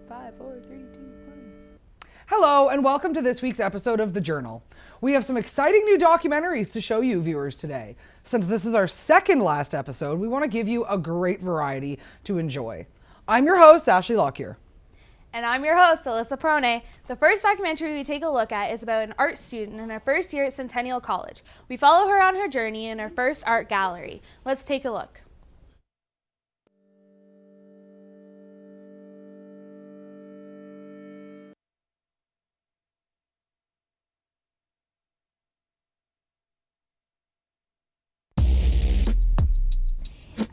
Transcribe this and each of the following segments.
5, 4, 3, 2, 1. Hello, and welcome to this week's episode of The Journal. We have some exciting new documentaries to show you viewers today. Since this is our second last episode, we want to give you a great variety to enjoy. I'm your host, Ashley Lockyer. And I'm your host, Alyssa Pronay. The first documentary we take a look at is about an art student in her first year at Centennial College. We follow her on her journey in her first art gallery. Let's take a look.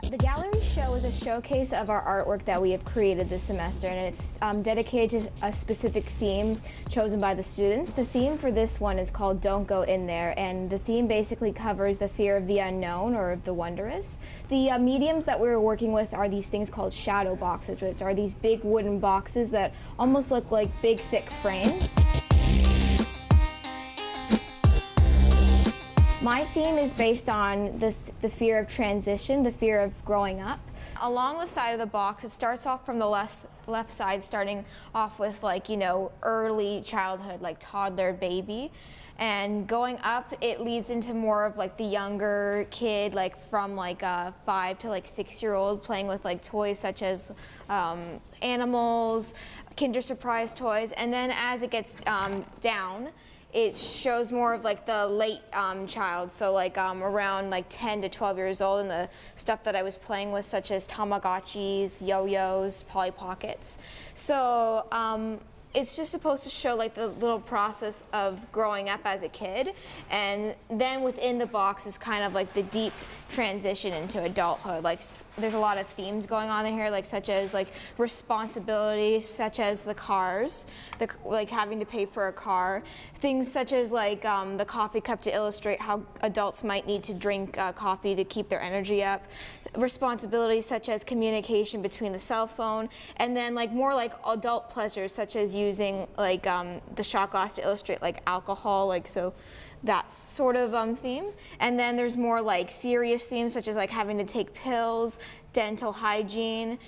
The gallery show is a showcase of our artwork that we have created this semester, and it's dedicated to a specific theme chosen by the students. The theme for this one is called Don't Go In There, and the theme basically covers the fear of the unknown or of the wondrous. The mediums that we're working with are these things called shadow boxes, which are these big wooden boxes that almost look like big, thick frames. My theme is based on the fear of transition, the fear of growing up. Along the side of the box, it starts off from the left side, starting off with early childhood, like toddler, baby. And going up, it leads into more of the younger kid, from 5 to 6-year-old, playing with toys such as animals, Kinder Surprise toys. And then as it gets down, it shows more of the late child, so around 10 to 12 years old, and the stuff that I was playing with, such as Tamagotchis, yo-yos, Polly Pockets. So it's just supposed to show the little process of growing up as a kid, and then within the box is kind of the deep transition into adulthood. There's a lot of themes going on in here, such as responsibility, such as the cars, having to pay for a car, things such as the coffee cup to illustrate how adults might need to drink coffee to keep their energy up, responsibilities such as communication between the cell phone, and then more adult pleasures such as using the shot glass to illustrate alcohol, so that sort of theme. And then there's more serious themes such as having to take pills, dental hygiene.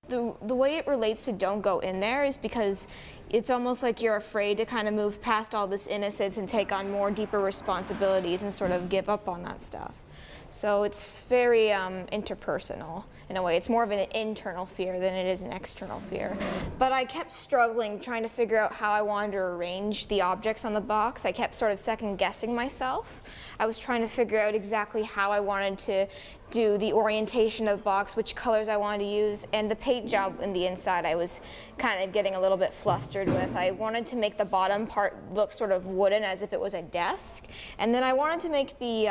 The way it relates to Don't Go In There is because it's almost you're afraid to kind of move past all this innocence and take on more deeper responsibilities and sort of give up on that stuff. So it's very interpersonal in a way. It's more of an internal fear than it is an external fear. But I kept struggling trying to figure out how I wanted to arrange the objects on the box. I kept sort of second guessing myself. I was trying to figure out exactly how I wanted to do the orientation of the box, which colors I wanted to use, and the paint job in the inside I was kind of getting a little bit flustered with. I wanted to make the bottom part look sort of wooden as if it was a desk, and then I wanted to make the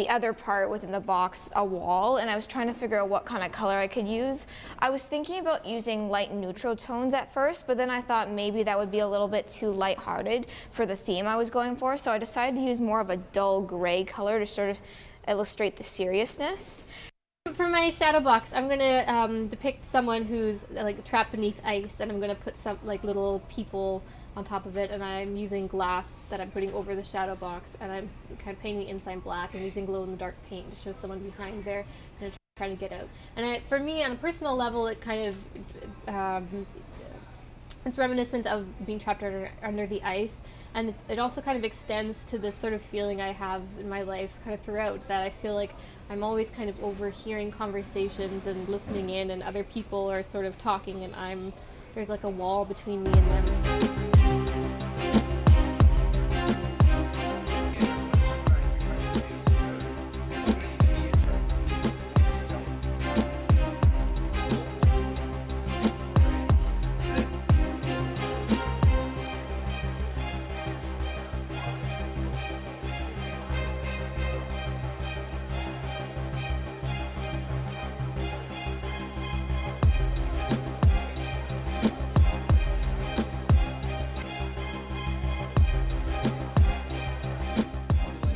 other part within the box a wall, and I was trying to figure out what kind of color I could use. I was thinking about using light and neutral tones at first, but then I thought maybe that would be a little bit too lighthearted for the theme I was going for, so I decided to use more of a dull gray color to sort of illustrate the seriousness. For my shadow box, I'm gonna depict someone who's trapped beneath ice, and I'm gonna put some little people on top of it, and I'm using glass that I'm putting over the shadow box, and I'm kind of painting the inside black and using glow-in-the-dark paint to show someone behind there and trying to get out. And for me, on a personal level, it kind of it's reminiscent of being trapped under the ice, and it also kind of extends to this sort of feeling I have in my life kind of throughout, that I feel like I'm always kind of overhearing conversations and listening in, and other people are sort of talking, and there's a wall between me and them.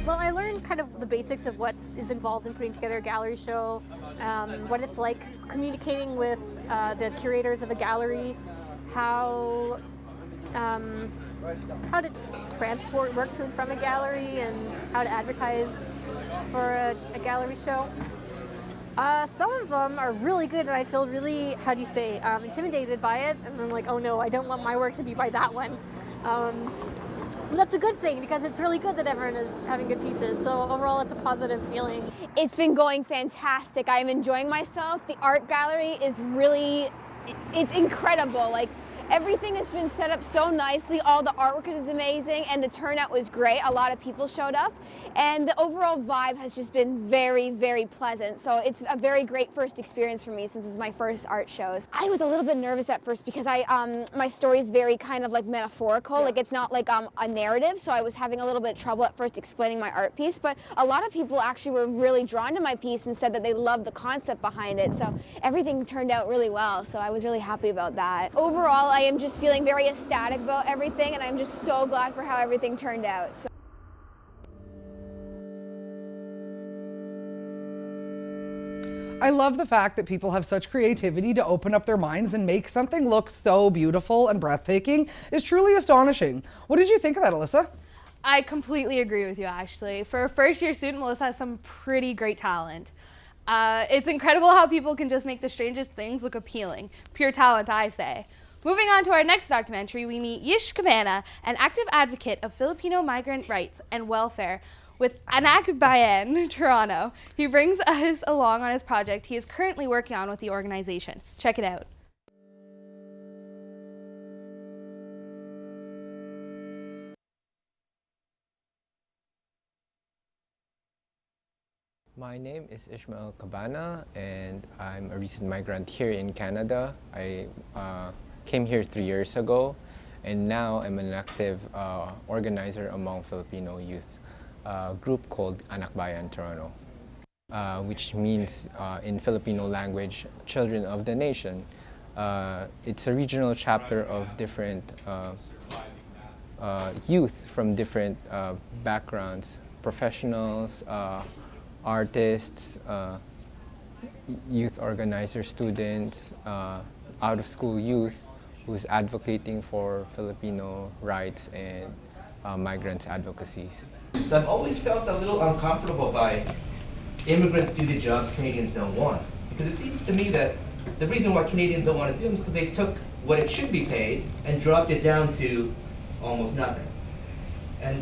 Well, I learned kind of the basics of what is involved in putting together a gallery show, what it's like communicating with the curators of a gallery, how to transport work to and from a gallery, and how to advertise for a gallery show. Some of them are really good, and I feel really, how do you say, intimidated by it. And I'm like, oh no, I don't want my work to be by that one. But that's a good thing because it's really good that everyone is having good pieces. So overall, it's a positive feeling. It's been going fantastic. I'm enjoying myself. The art gallery is really, it's incredible. Like, everything has been set up so nicely. All the artwork is amazing, and the turnout was great. A lot of people showed up, and the overall vibe has just been very, very pleasant. So it's a very great first experience for me since it's my first art shows. I was a little bit nervous at first because my story is very kind of like metaphorical. Like, it's not like a narrative, so I was having a little bit of trouble at first explaining my art piece. But a lot of people actually were really drawn to my piece and said that they loved the concept behind it. So everything turned out really well. So I was really happy about that. Overall, I am just feeling very ecstatic about everything, and I'm just so glad for how everything turned out. So. I love the fact that people have such creativity to open up their minds and make something look so beautiful and breathtaking is truly astonishing. What did you think of that, Alyssa? I completely agree with you, Ashley. For a first-year student, Melissa has some pretty great talent. It's incredible how people can just make the strangest things look appealing. Pure talent, I say. Moving on to our next documentary, we meet Yish Cabana, an active advocate of Filipino migrant rights and welfare with Anak Bayan, Toronto. He brings us along on his project he is currently working on with the organization. Check it out. My name is Ishmael Cabana, and I'm a recent migrant here in Canada. I came here 3 years ago, and now I'm an active organizer among Filipino youth, a group called Anak Bayan Toronto, which means in Filipino language, Children of the Nation. It's a regional chapter of different youth from different backgrounds, professionals, artists, youth organizers, students, out-of-school youth who's advocating for Filipino rights and migrants' advocacies. So I've always felt a little uncomfortable by immigrants do the jobs Canadians don't want. Because it seems to me that the reason why Canadians don't want to do them is because they took what it should be paid and dropped it down to almost nothing. And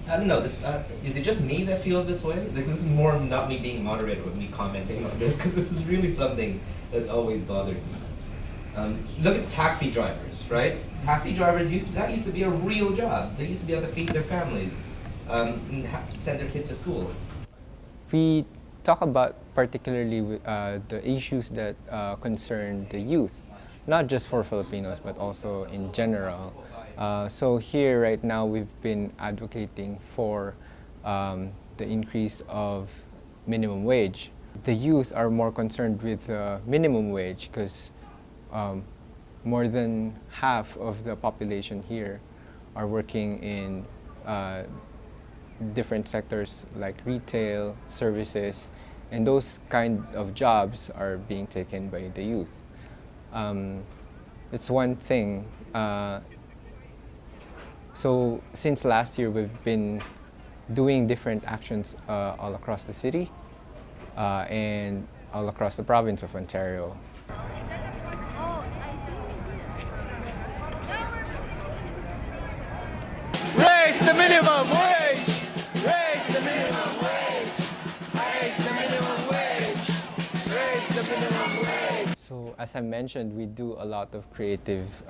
I don't know, is it just me that feels this way? Like, this is more not me being moderator, but me commenting on this, because this is really something that's always bothered me. Look at taxi drivers, right? Taxi drivers that used to be a real job. They used to be able to feed their families, and send their kids to school. We talk about particularly the issues that concern the youth, not just for Filipinos, but also in general. So here right now we've been advocating for the increase of minimum wage. The youth are more concerned with minimum wage because more than half of the population here are working in different sectors like retail, services, and those kind of jobs are being taken by the youth. It's one thing. So since last year, we've been doing different actions all across the city and all across the province of Ontario. Raise the minimum wage! Raise the minimum wage! Raise the minimum wage! Raise the minimum wage! So as I mentioned, we do a lot of creative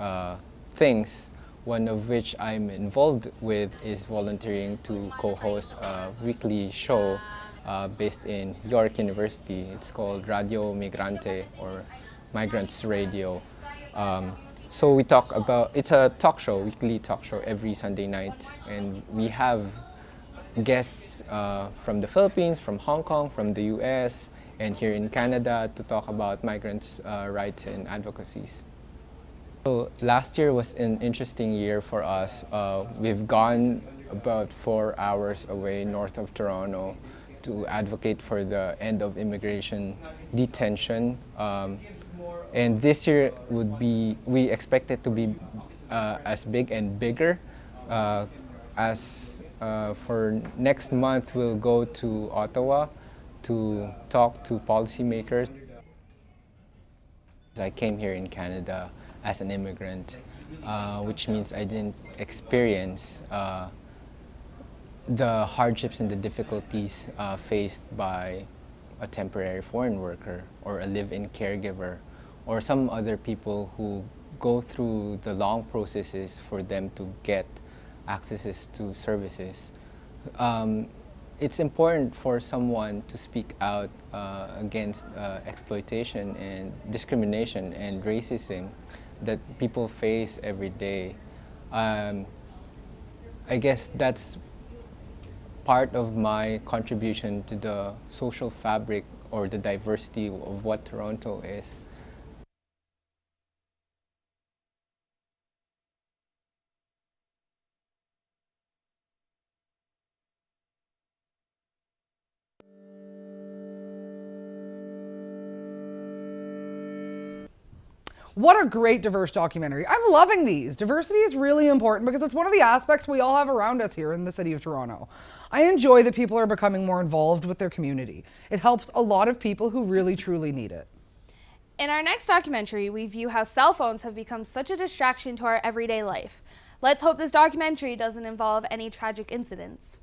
things. One of which I'm involved with is volunteering to co-host a weekly show based in York University. It's called Radio Migrante, or Migrants Radio. So we talk about, it's a talk show, weekly talk show every Sunday night, and we have guests from the Philippines, from Hong Kong, from the US, and here in Canada to talk about migrants' rights and advocacies. So last year was an interesting year for us. We've gone about 4 hours away north of Toronto to advocate for the end of immigration detention. And this year we expect it to be as big and bigger. For next month, we'll go to Ottawa to talk to policymakers. I came here in Canada as an immigrant, which means I didn't experience the hardships and the difficulties faced by a temporary foreign worker or a live-in caregiver or some other people who go through the long processes for them to get access to services. It's important for someone to speak out against exploitation and discrimination and racism that people face every day. I guess that's part of my contribution to the social fabric or the diversity of what Toronto is. What a great diverse documentary. I'm loving these. Diversity is really important because it's one of the aspects we all have around us here in the city of Toronto. I enjoy that people are becoming more involved with their community. It helps a lot of people who really truly need it. In our next documentary, we view how cell phones have become such a distraction to our everyday life. Let's hope this documentary doesn't involve any tragic incidents.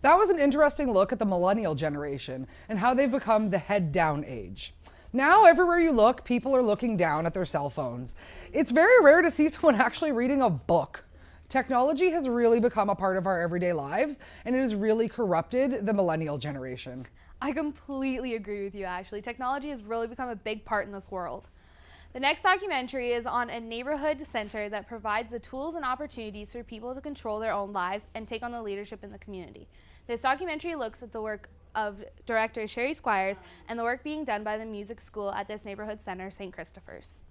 That was an interesting look at the millennial generation and how they've become the head down age. Now, everywhere you look, people are looking down at their cell phones. It's very rare to see someone actually reading a book. Technology has really become a part of our everyday lives, and it has really corrupted the millennial generation. I completely agree with you, Ashley. Technology has really become a big part in this world. The next documentary is on a neighborhood center that provides the tools and opportunities for people to control their own lives and take on the leadership in the community. This documentary looks at the work of director Sherry Squires and the work being done by the music school at this neighborhood center, St. Christopher's.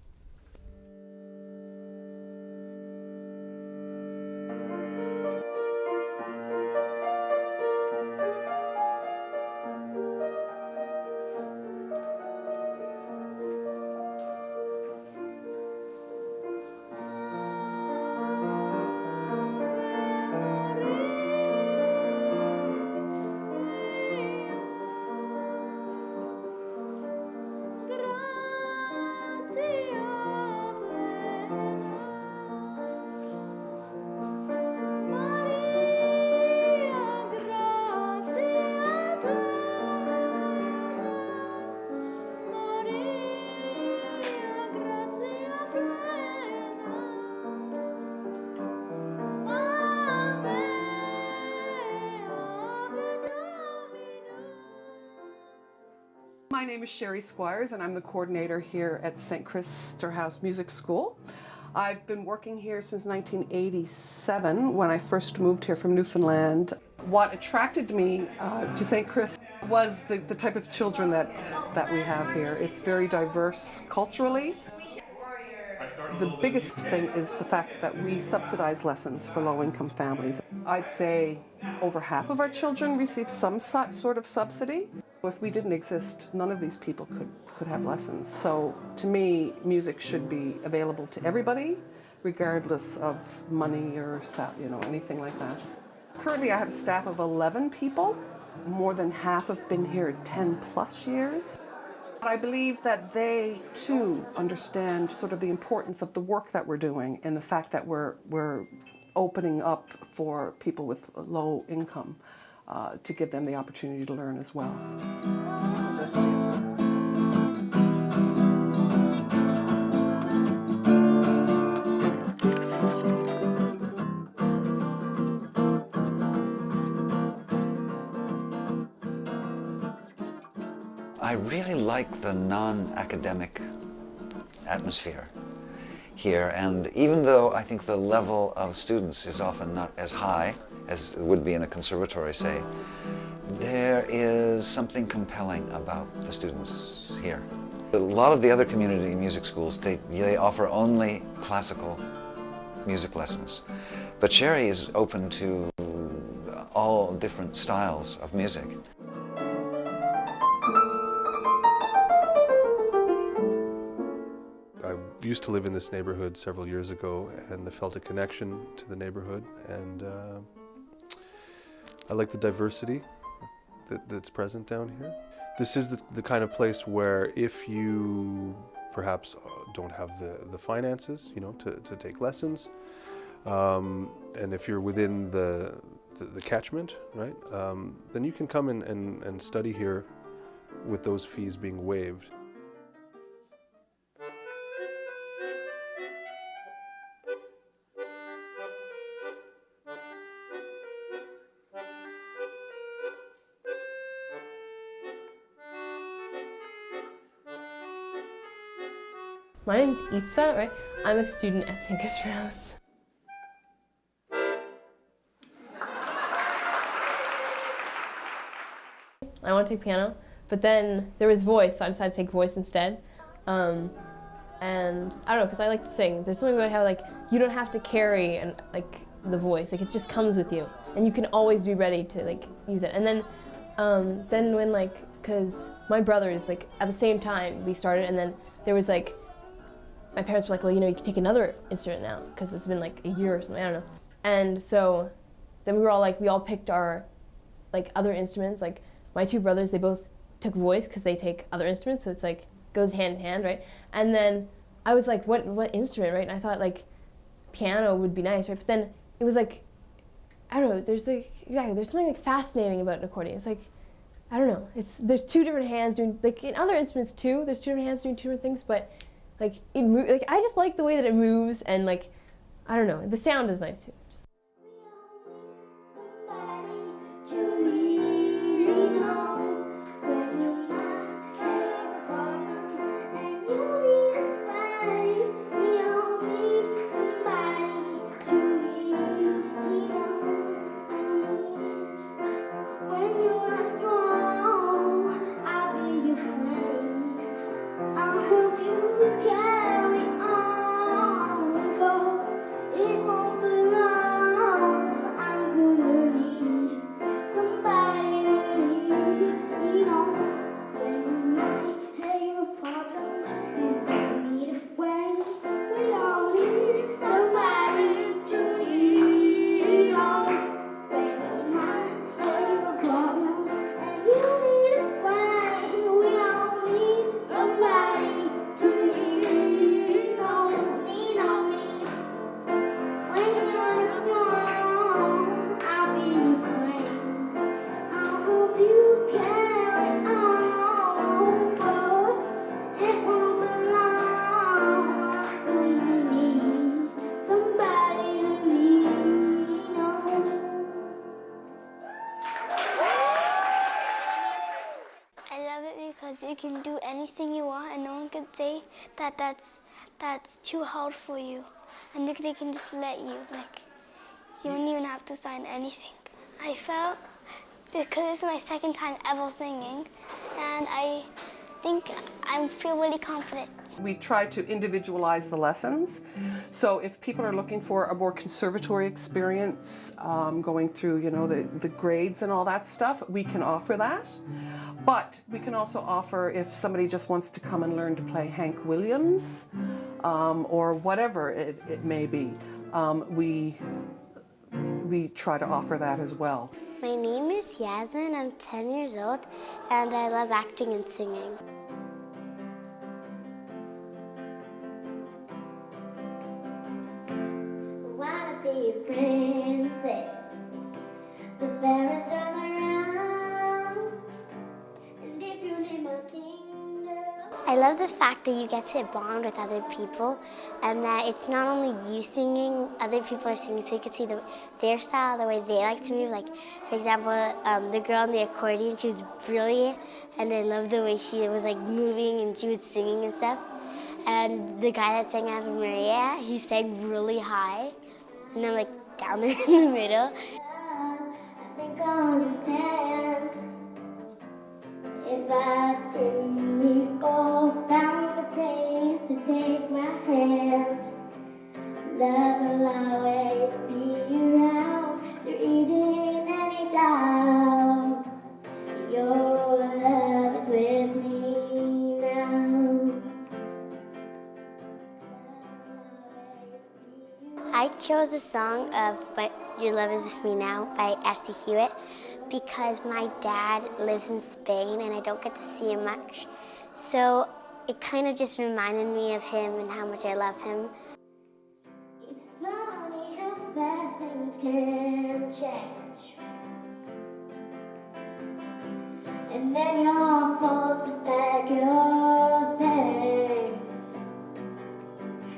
My name is Sherry Squires and I'm the coordinator here at St. Christopher's Music School. I've been working here since 1987 when I first moved here from Newfoundland. What attracted me to St. Chris was the type of children that we have here. It's very diverse culturally. The biggest thing is the fact that we subsidize lessons for low-income families. I'd say over half of our children receive some sort of subsidy. If we didn't exist, none of these people could have lessons. So to me, music should be available to everybody, regardless of money or anything like that. Currently, I have a staff of 11 people. More than half have been here 10 plus years. I believe that they too understand sort of the importance of the work that we're doing and the fact that we're opening up for people with low income to give them the opportunity to learn as well. I really like the non-academic atmosphere here, and even though I think the level of students is often not as high as it would be in a conservatory, say, there is something compelling about the students here. A lot of the other community music schools, they offer only classical music lessons, but Sherry is open to all different styles of music. I used to live in this neighborhood several years ago, and I felt a connection to the neighborhood, and I like the diversity that's present down here. This is the kind of place where if you perhaps don't have the finances, to take lessons, and if you're within the catchment, right, then you can come and study here with those fees being waived. My name is Itza, right? I'm a student at St. Christopher's. I want to take piano, but then there was voice, so I decided to take voice instead. And I don't know, because I like to sing. There's something about how you don't have to carry the voice, it just comes with you, and you can always be ready to use it. And then when because my brothers at the same time we started, and then there was my parents were well, you can take another instrument now, because it's been a year or something, I don't know. And so then we all picked our other instruments. My two brothers, they both took voice because they take other instruments, so it's goes hand in hand, right? And then I was what instrument, right? And I thought piano would be nice, right? But then it was I I don't know, there's like, exactly, there's something like fascinating about an accordion. It's like, I don't know, there's two different hands doing, like in other instruments too, there's two different hands doing two different things, but like like I just like the way that it moves, and like, I don't know, the sound is nice too. You can do anything you want, and no one can say that that's too hard for you. And they can just let you, like, you don't even have to sign anything. I felt, because this is my second time ever singing, and I think I feel really confident. We try to individualize the lessons. So if people are looking for a more conservatory experience, going through, you know, the grades and all that stuff, we can offer that. But we can also offer, if somebody just wants to come and learn to play Hank Williams, or whatever it may be, we try to offer that as well. My name is Yasmin, I'm 10 years old, and I love acting and singing. Wanna be a princess, the fairest of around, and if you live my kingdom. I love the fact that you get to bond with other people, and that it's not only you singing, other people are singing, so you can see their style, the way they like to move. Like, for example, the girl on the accordion, she was brilliant, and I loved the way she was like moving and she was singing and stuff. And the guy that sang Ave Maria, he sang really high, and I'm like down there in the middle. I think I understand if asking me for found a place to take my hand. Love will always be around through easy and any doubt. Your love is with me now. I chose the song of Your Love Is With Me Now by Ashley Hewitt because my dad lives in Spain and I don't get to see him much. So it kind of just reminded me of him and how much I love him. It's funny how fast things can change, and then you're forced to pack your things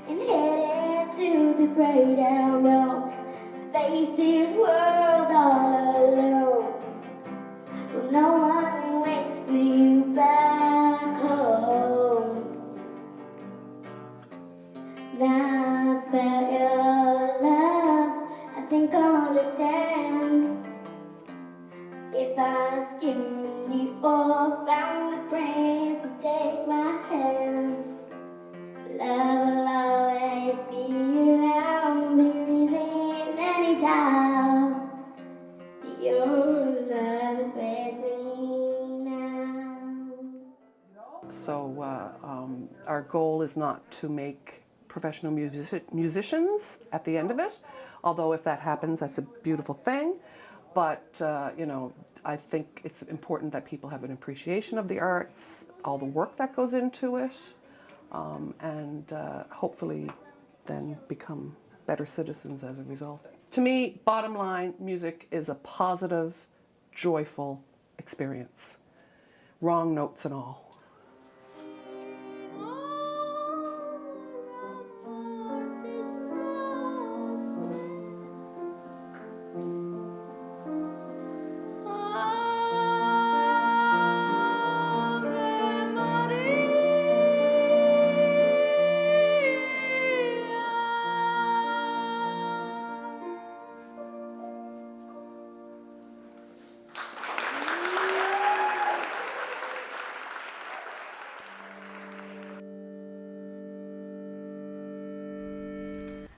and head into the great unknown. Face this world all alone. Well, no one waits for you back home. Now I felt your love, I think I understand. If asking you for found a place to take my hand, love will always be around, there isn't any doubt that your love is with me now. So our goal is not to make professional musicians at the end of it, although if that happens, that's a beautiful thing. But, you know, I think it's important that people have an appreciation of the arts, all the work that goes into it, and hopefully then become better citizens as a result. To me, bottom line, music is a positive, joyful experience. Wrong notes and all.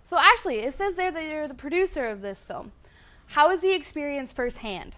So Ashley, it says there that you're the producer of this film. How was the experience firsthand?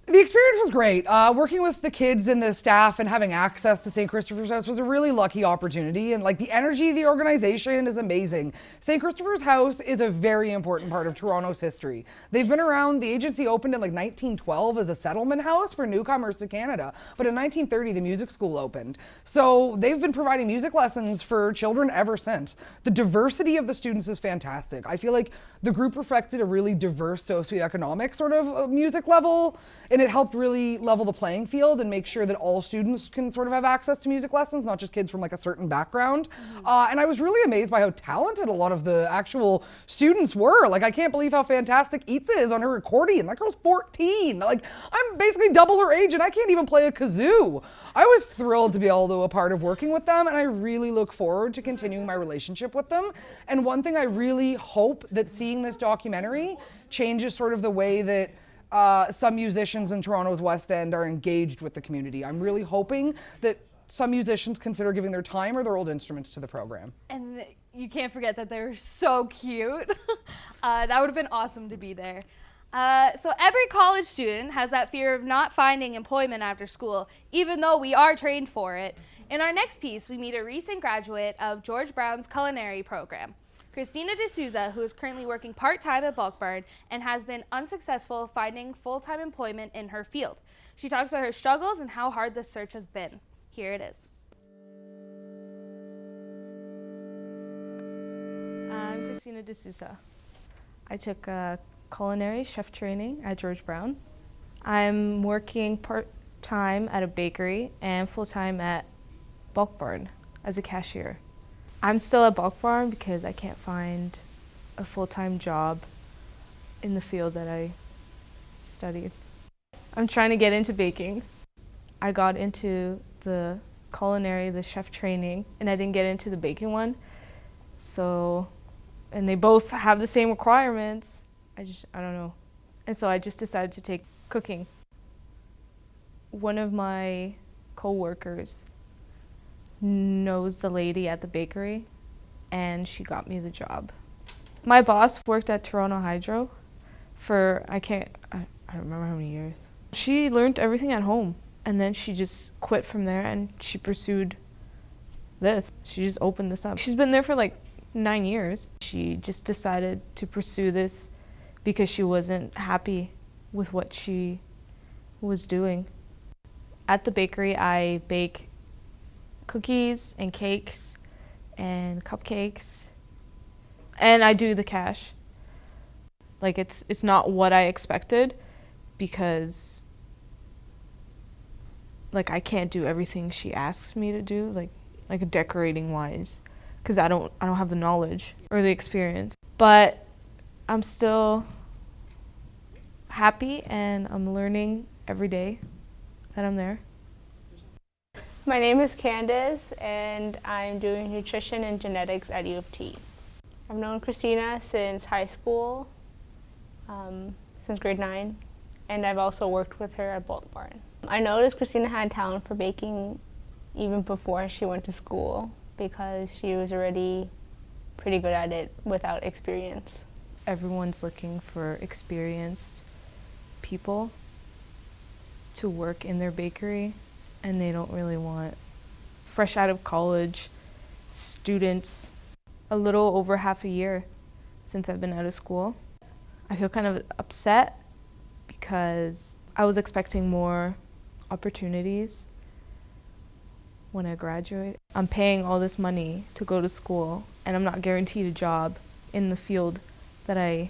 The experience was great. Working with the kids and the staff and having access to St. Christopher's House was a really lucky opportunity, and like the energy of the organization is amazing. St. Christopher's House is a very important part of Toronto's history. They've been around, the agency opened in like 1912 as a settlement house for newcomers to Canada, but in 1930 the music school opened. So they've been providing music lessons for children ever since. The diversity of the students is fantastic. I feel like the group reflected a really diverse socioeconomic sort of music level, and it helped really level the playing field and make sure that all students can sort of have access to music lessons, not just kids from like a certain background. And I was really amazed by how talented a lot of the actual students were. Like, I can't believe how fantastic Itza is on her accordion. That girl's 14. Like, I'm basically double her age and I can't even play a kazoo. I was thrilled to be able to be a part of working with them, and I really look forward to continuing my relationship with them. And one thing I really hope that seeing this documentary changes sort of the way that some musicians in Toronto's West End are engaged with the community. I'm really hoping that some musicians consider giving their time or their old instruments to the program. And you can't forget that they were so cute. That would have been awesome to be there. So every college student has that fear of not finding employment after school, even though we are trained for it. In our next piece, we meet a recent graduate of George Brown's culinary program, Christina D'Souza, who is currently working part-time at Bulk Barn and has been unsuccessful finding full-time employment in her field. She talks about her struggles and how hard the search has been. Here it is. I'm Christina D'Souza. I took culinary chef training at George Brown. I'm working part-time at a bakery and full-time at Bulk Barn as a cashier. I'm still at Bulk Barn because I can't find a full-time job in the field that I studied. I'm trying to get into baking. I got into the culinary, the chef training, and I didn't get into the baking one. And they both have the same requirements. I don't know. And so I just decided to take cooking. One of my co-workers knows the lady at the bakery, and she got me the job. My boss worked at Toronto Hydro for, I don't remember how many years. She learned everything at home, and then she just quit from there and she pursued this. She just opened this up. She's been there for like 9 years. She just decided to pursue this because she wasn't happy with what she was doing. At the bakery, I bake cookies and cakes and cupcakes, and I do the cash. Like, it's not what I expected because like I can't do everything she asks me to do, like decorating wise, because I don't have the knowledge or the experience. But I'm still happy and I'm learning every day that I'm there. My name is Candace and I'm doing nutrition and genetics at U of T. I've known Christina since high school, since grade 9, and I've also worked with her at Bulk Barn. I noticed Christina had talent for baking even before she went to school because she was already pretty good at it without experience. Everyone's looking for experienced people to work in their bakery, and they don't really want fresh out of college students. A little over half a year since I've been out of school. I feel kind of upset because I was expecting more opportunities when I graduate. I'm paying all this money to go to school and I'm not guaranteed a job in the field that I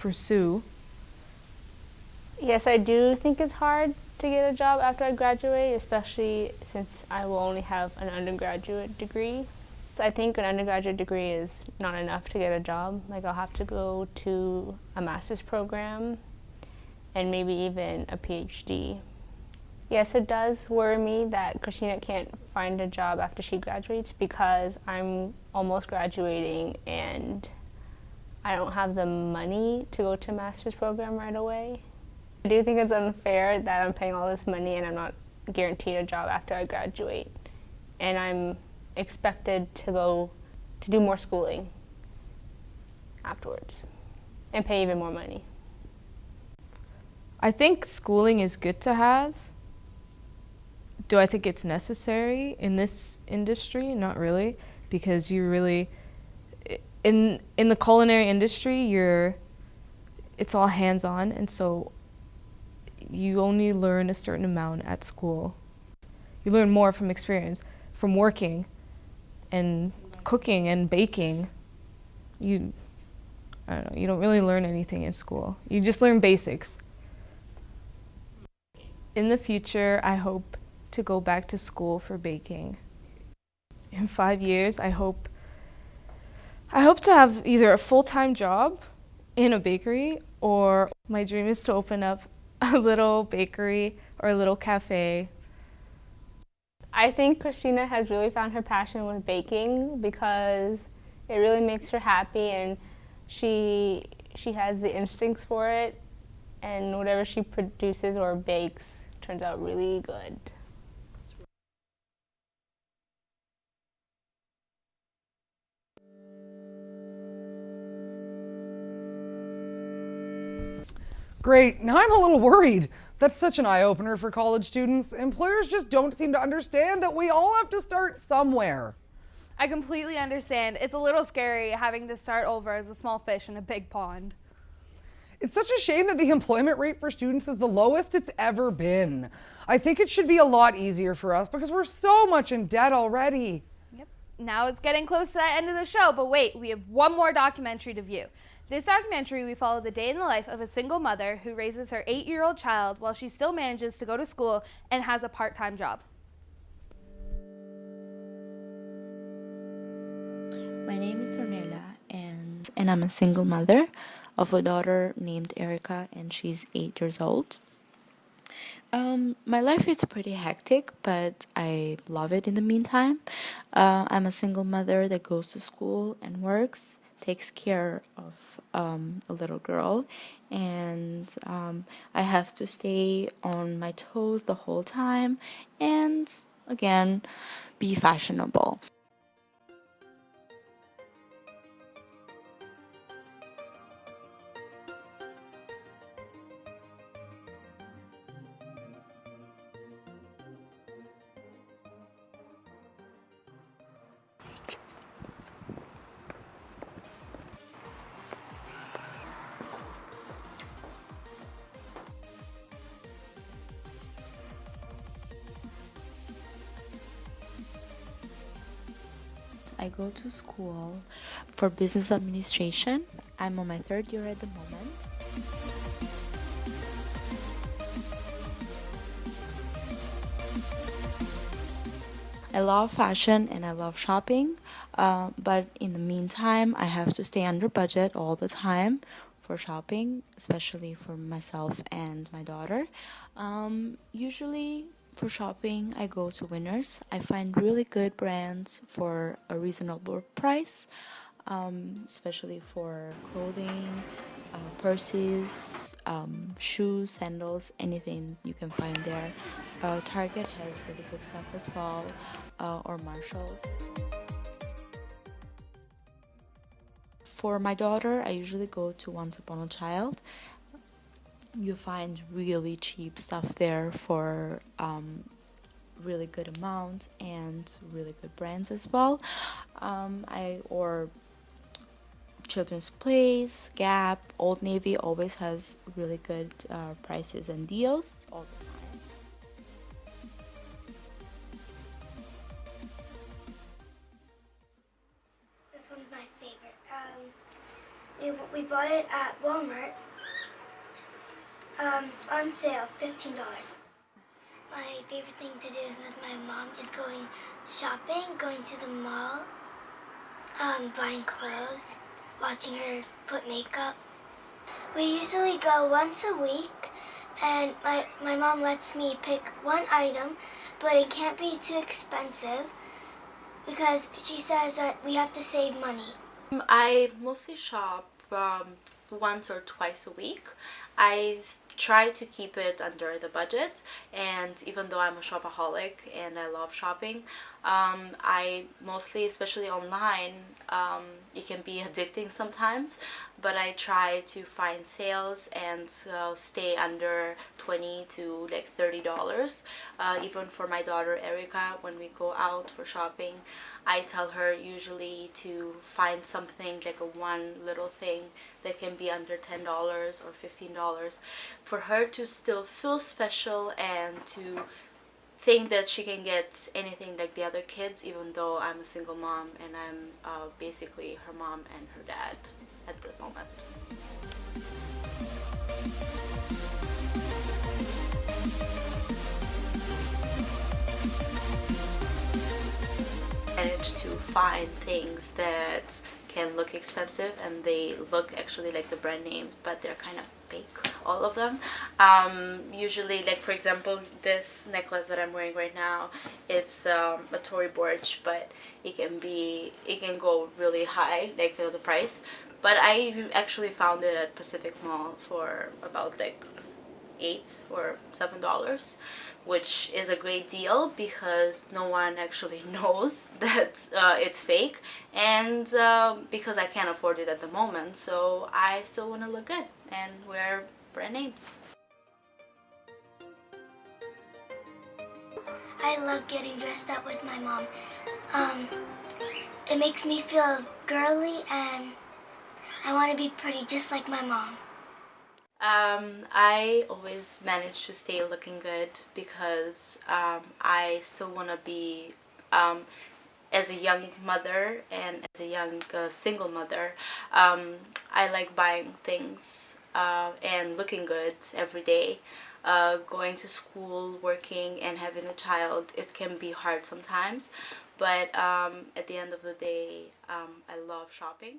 pursue. Yes, I do think it's hard to get a job after I graduate, especially since I will only have an undergraduate degree. I think an undergraduate degree is not enough to get a job. Like, I'll have to go to a master's program and maybe even a PhD. Yes, it does worry me that Christina can't find a job after she graduates because I'm almost graduating and I don't have the money to go to a master's program right away. I do think it's unfair that I'm paying all this money and I'm not guaranteed a job after I graduate. And I'm expected to do more schooling afterwards and pay even more money. I think schooling is good to have. Do I think it's necessary in this industry? Not really, because you really, in the culinary industry, it's all hands-on, and so you only learn a certain amount at school. You learn more from experience, from working and cooking and baking. I don't know, you don't really learn anything in school. You just learn basics. In the future, I hope to go back to school for baking. In 5 years, I hope to have either a full-time job in a bakery, or my dream is to open up a little bakery or a little cafe. I think Christina has really found her passion with baking because it really makes her happy, and she has the instincts for it, and whatever she produces or bakes turns out really good. Great. Now I'm a little worried. That's such an eye-opener for college students. Employers just don't seem to understand that we all have to start somewhere. I completely understand. It's a little scary having to start over as a small fish in a big pond. It's such a shame that the employment rate for students is the lowest it's ever been. I think it should be a lot easier for us because we're so much in debt already. Yep. Now it's getting close to the end of the show, but wait, we have one more documentary to view. This documentary, we follow the day in the life of a single mother who raises her 8-year-old child while she still manages to go to school and has a part-time job. My name is Ornella, and I'm a single mother of a daughter named Erica, and she's 8 years old. My life is pretty hectic, but I love it in the meantime. I'm a single mother that goes to school and works, takes care of a little girl, and I have to stay on my toes the whole time and, again, be fashionable. I go to school for business administration. I'm on my 3rd year at the moment. I love fashion and I love shopping, but in the meantime, I have to stay under budget all the time for shopping, especially for myself and my daughter. Usually, for shopping, I go to Winners. I find really good brands for a reasonable price, especially for clothing, purses, shoes, sandals, anything you can find there. Target has really good stuff as well, or Marshalls. For my daughter, I usually go to Once Upon a Child. You find really cheap stuff there for really good amount and really good brands as well. Or Children's Place, Gap, Old Navy always has really good prices and deals all the time. This one's my favorite. We bought it at Walmart on sale, $15. My favorite thing to do is with my mom is going shopping, going to the mall, buying clothes, watching her put makeup. We usually go once a week, and my mom lets me pick one item, but it can't be too expensive because she says that we have to save money. I mostly shop once or twice a week. I try to keep it under the budget, and even though I'm a shopaholic and I love shopping, I mostly, especially online, it can be addicting sometimes, but I try to find sales and stay under $20 to like $30. Even for my daughter Erica, when we go out for shopping, I tell her usually to find something like one little thing that can be under $10 or $15 for her to still feel special and to think that she can get anything like the other kids, even though I'm a single mom and I'm basically her mom and her dad at the moment. Manage to find things that can look expensive and they look actually like the brand names, but they're kind of fake, all of them. Usually, like for example, this necklace that I'm wearing right now, it's a Tory Burch, but it can go really high, like the price. But I actually found it at Pacific Mall for about like $8 or $7, which is a great deal because no one actually knows that it's fake, and because I can't afford it at the moment, so I still want to look good and wear brand names. I love getting dressed up with my mom. It makes me feel girly and I want to be pretty just like my mom. I always manage to stay looking good because I still want to be, as a young mother and as a young single mother, I like buying things and looking good every day. Going to school, working, and having a child, it can be hard sometimes, but at the end of the day, I love shopping.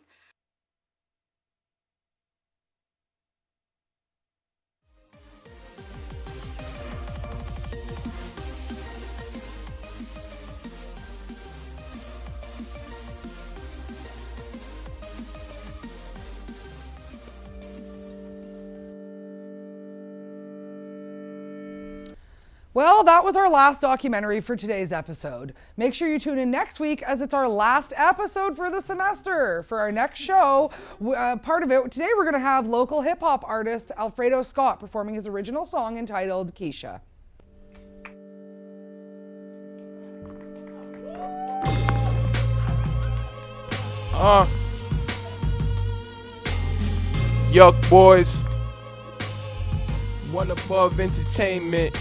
Well, that was our last documentary for today's episode. Make sure you tune in next week as it's our last episode for the semester. For our next show, part of it, today we're going to have local hip-hop artist Alfredo Scott performing his original song entitled Keisha. Yuck boys, One Above Entertainment.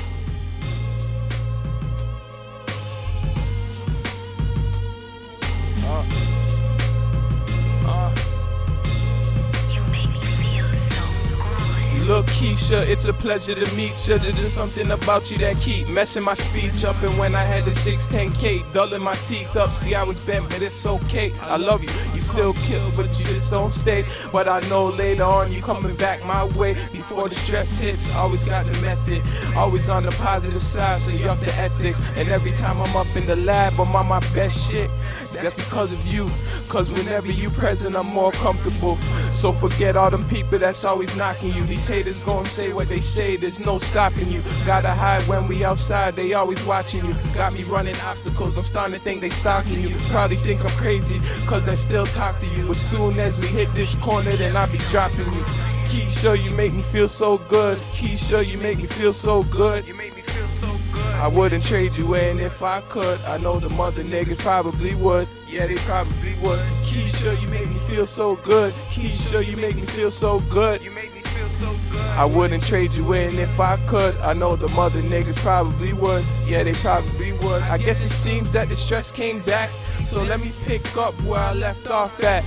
Look, Keisha, it's a pleasure to meet you. There's something about you that keep messing my speech up. And when I had the 610K, dulling my teeth up. See, I was bent, but it's okay. I love you. You still kill, but you just don't stay. But I know later on you coming back my way. Before the stress hits, always got the method. Always on the positive side, so you up the ethics. And every time I'm up in the lab, I'm on my best shit. That's because of you. Cause whenever you present, I'm more comfortable. So forget all them people that's always knocking you. These haters gon' say what they say, there's no stopping you. Gotta hide when we outside, they always watching you. Got me running obstacles, I'm starting to think they stalking you. Probably think I'm crazy, cause I still talk to you. As soon as we hit this corner, then I'll be dropping you. Keisha, you make me feel so good. Keisha, you make me feel so good. You make me feel so good. I wouldn't trade you in if I could. I know the mother niggas probably would. Yeah, they probably would. Keisha, you make me feel so good. Keisha, you make me feel so good. You make me feel so good. I wouldn't trade you in if I could. I know the mother niggas probably would. Yeah, they probably would. I guess it seems that the stress came back, so let me pick up where I left off at.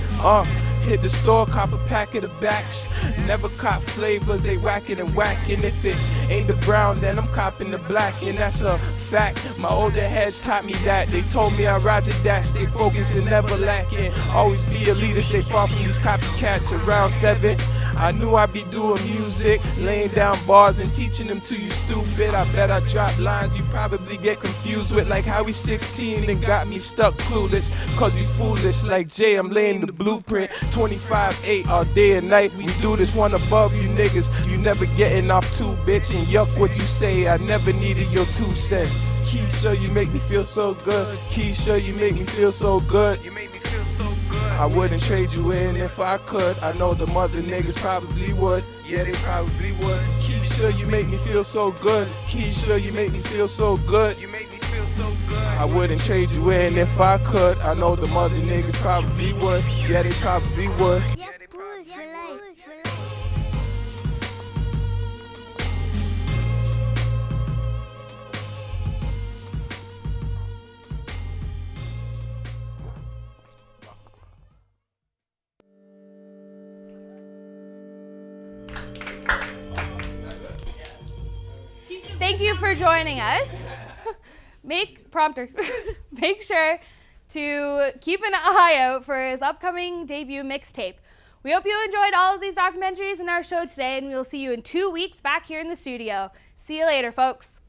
Hit the store, cop a packet of backs. Never cop flavors, they whacking and whacking. If it ain't the brown, then I'm copping the black, and that's a fact. My older heads taught me that. They told me I roger that, stay focused and never lacking. Always be a leader, stay far from these copycats. Around 7, I knew I'd be doing music, laying down bars and teaching them to you stupid. I bet I drop lines you probably get confused with, like how we 16 and got me stuck clueless. Cause you foolish, like Jay, I'm laying the blueprint. 25/8 all day and night, we do this one above you niggas. You never getting off too, bitch, and yuck what you say, I never needed your 2 cents. Keisha, you make me feel so good. Keisha, you make me feel so good. You make me feel so good. I wouldn't trade you in if I could. I know the mother niggas probably would. Yeah, they probably would. Keisha, you make me feel so good. Keisha, you make me feel so good. You make me feel so good. I wouldn't trade you in if I could. I know the mother niggas probably would. Yeah, they probably would. Thank you for joining us. Make sure to keep an eye out for his upcoming debut mixtape. We hope you enjoyed all of these documentaries in our show today, and we'll see you in 2 weeks back here in the studio. See you later, folks.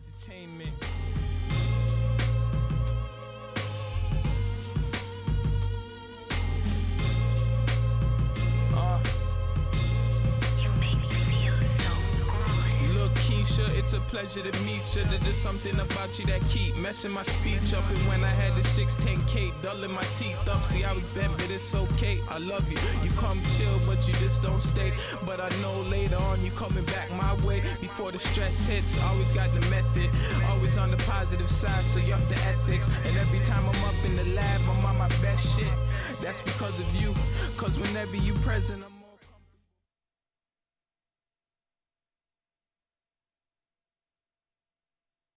Entertainment. Keisha, it's a pleasure to meet you. There's something about you that keep messing my speech up. And when I had the 610K, dulling my teeth up. See how we bent, but it's okay. I love you. You come chill, but you just don't stay. But I know later on you coming back my way. Before the stress hits, always got the method. Always on the positive side, so you up the ethics. And every time I'm up in the lab, I'm on my best shit. That's because of you. Cause whenever you present, I'm